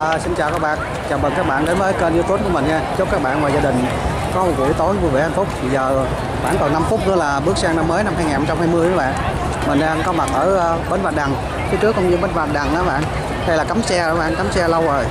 Xin chào các bạn, chào mừng các bạn đến với kênh YouTube của mình nha. Chúc các bạn và gia đình có một buổi tối vui vẻ hạnh phúc. Bây giờ khoảng còn 5 phút nữa là bước sang năm mới năm 2020 các bạn. Mình đang có mặt ở bến Bạch Đằng, phía trước công viên bến Bạch Đằng đó các bạn. Đây là cắm xe các bạn, cắm xe lâu rồi.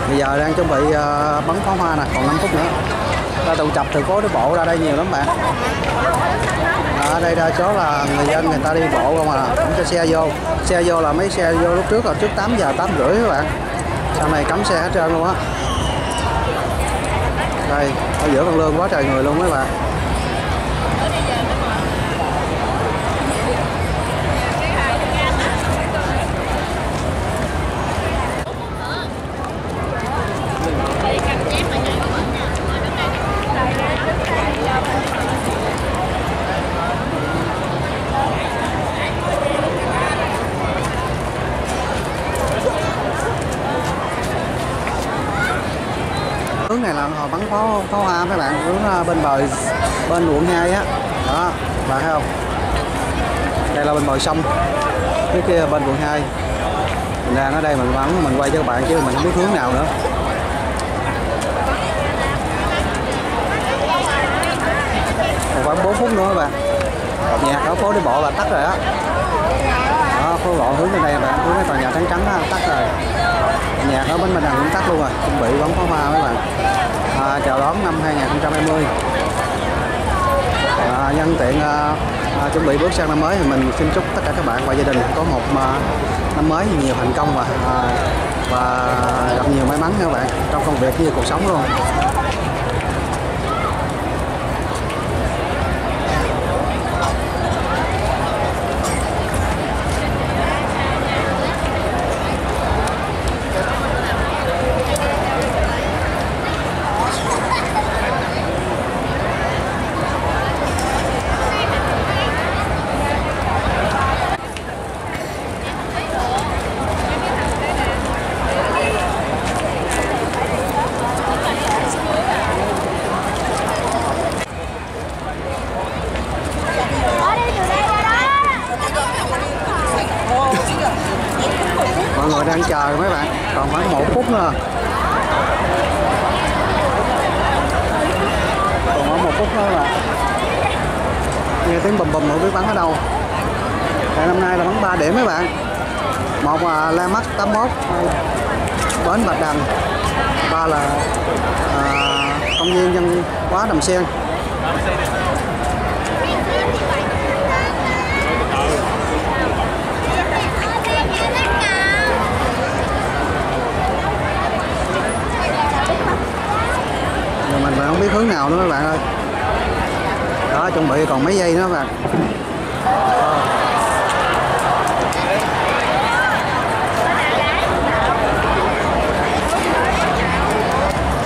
Bây giờ đang chuẩn bị bắn pháo hoa nè, còn 5 phút nữa. Ta tụ tập từ phố đi bộ ra đây nhiều lắm bạn. Ở đây đa số là người dân người ta đi bộ không à, không cho xe vô. Xe vô là mấy xe vô lúc trước là trước 8 giờ 8 rưỡi các bạn. Sau này cấm xe hết trơn luôn á. Đây, ở giữa con lương quá trời người luôn mấy bạn. Hướng này là họ bắn pháo hoa các bạn, hướng bên bờ bên quận 2 á. Đó, bạn thấy không? Đây là bên bờ sông. Phía kia bên quận 2. Mình đang ở đây mình bắn, mình quay cho các bạn chứ mình không biết hướng nào nữa. Còn khoảng 4 phút nữa các bạn. Nhạc ở phố đi bộ là tắt rồi á. Đó, phố lộ hướng bên đây bạn, hướng cái tòa nhà trắng trắng đó, tắt rồi. Nhạc ở bến Bạch Đằng cũng tắt luôn rồi, chuẩn bị bắn pháo hoa các bạn. Chào đón năm 2020. Nhân tiện chuẩn bị bước sang năm mới thì mình xin chúc tất cả các bạn và gia đình có một năm mới nhiều thành công và gặp nhiều may mắn các bạn trong công việc như cuộc sống luôn. Mọi người đang chờ mấy bạn, còn khoảng 1 phút nữa. Còn khoảng 1 phút nữa là nghe tiếng bùm bùm, không biết bắn ở đâu. Tại năm nay là bắn 3 điểm mấy bạn. Một là Landmark 81 bến Bạch Đằng, 3 là công viên văn hóa Đầm Sen. Mình không biết hướng nào nữa các bạn ơi. Đó, chuẩn bị còn mấy giây nữa các bạn.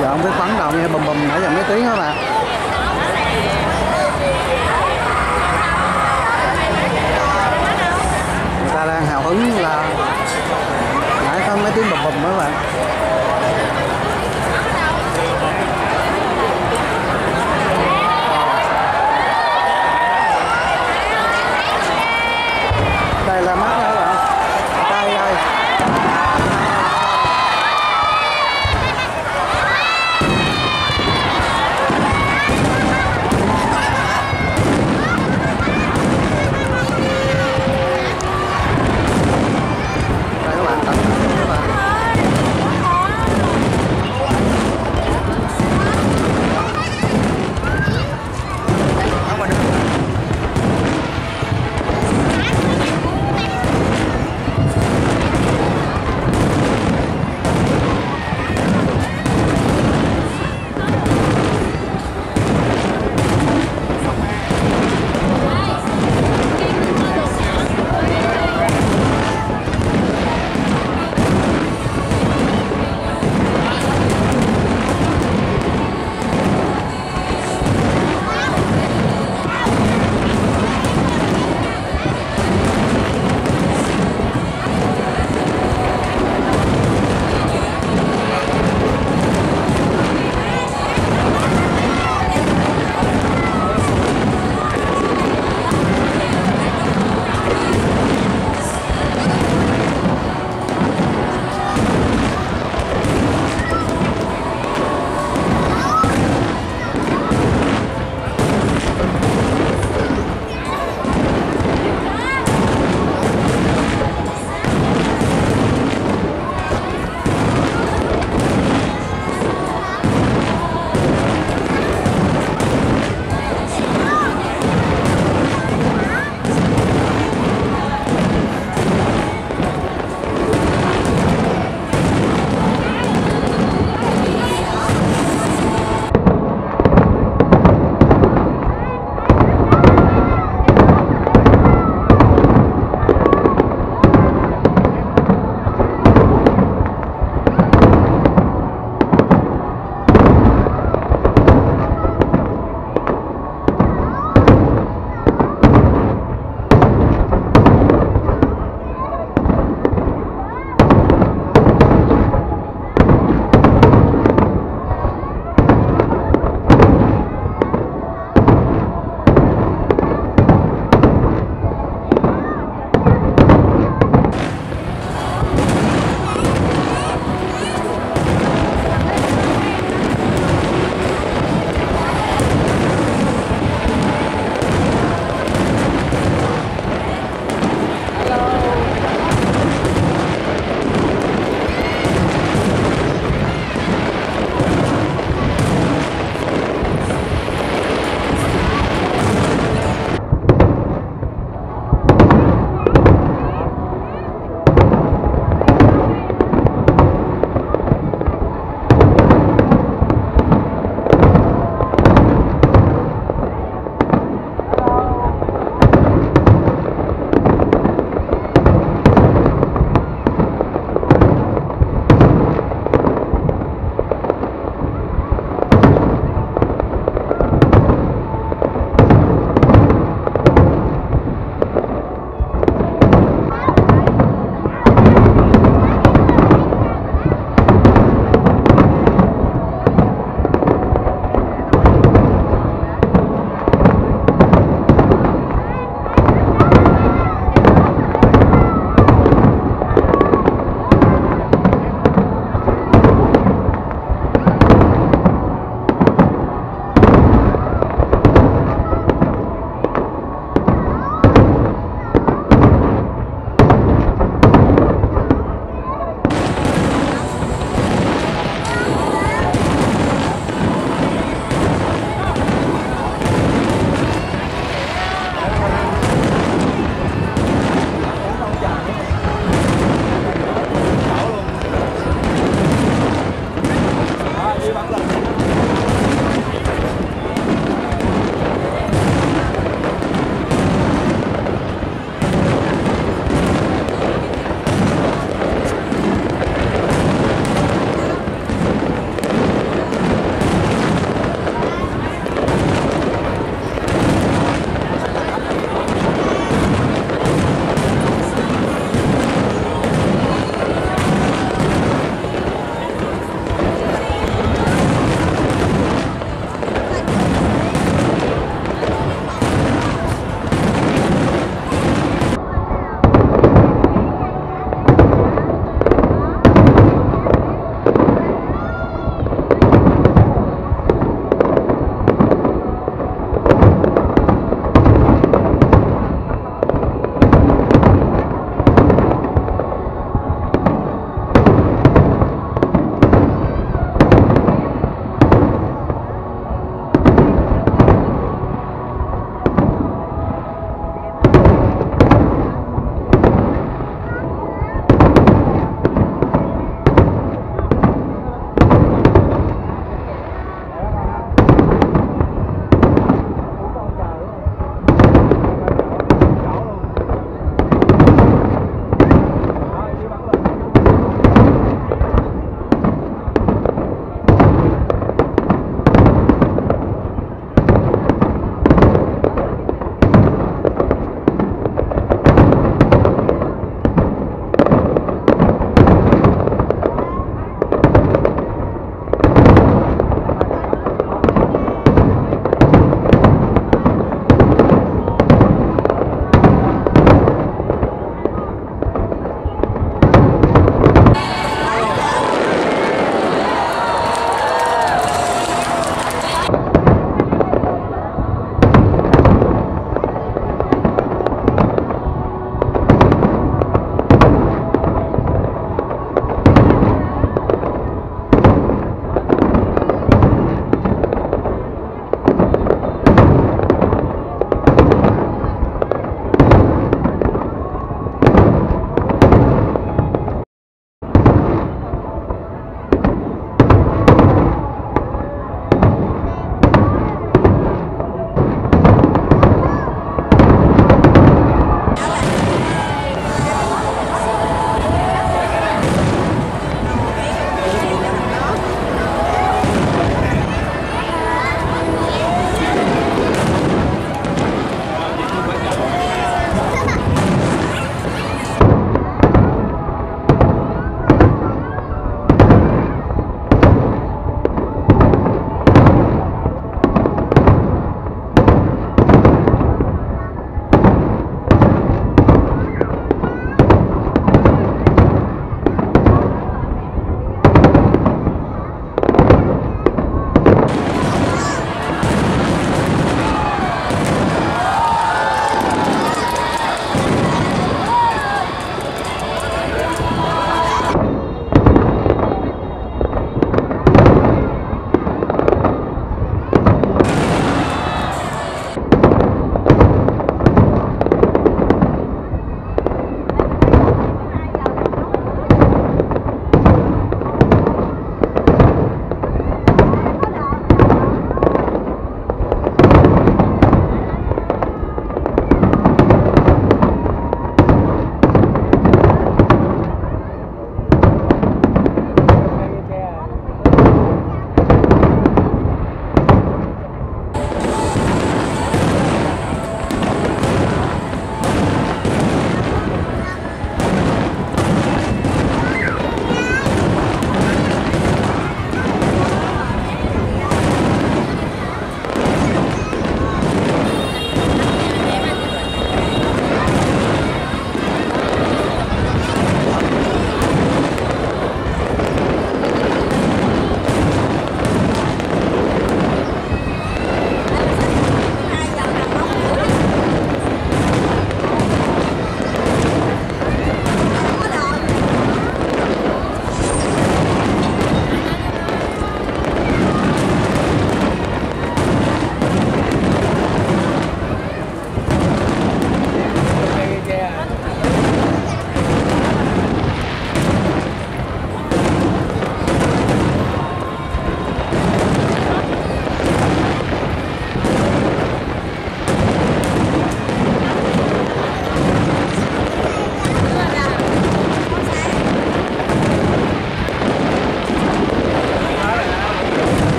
Giờ không biết bắn đâu nghe bùm bùm nãy giờ mấy tiếng đó bạn. Người ta đang hào hứng là nãy có mấy tiếng bùm bùm đó các bạn.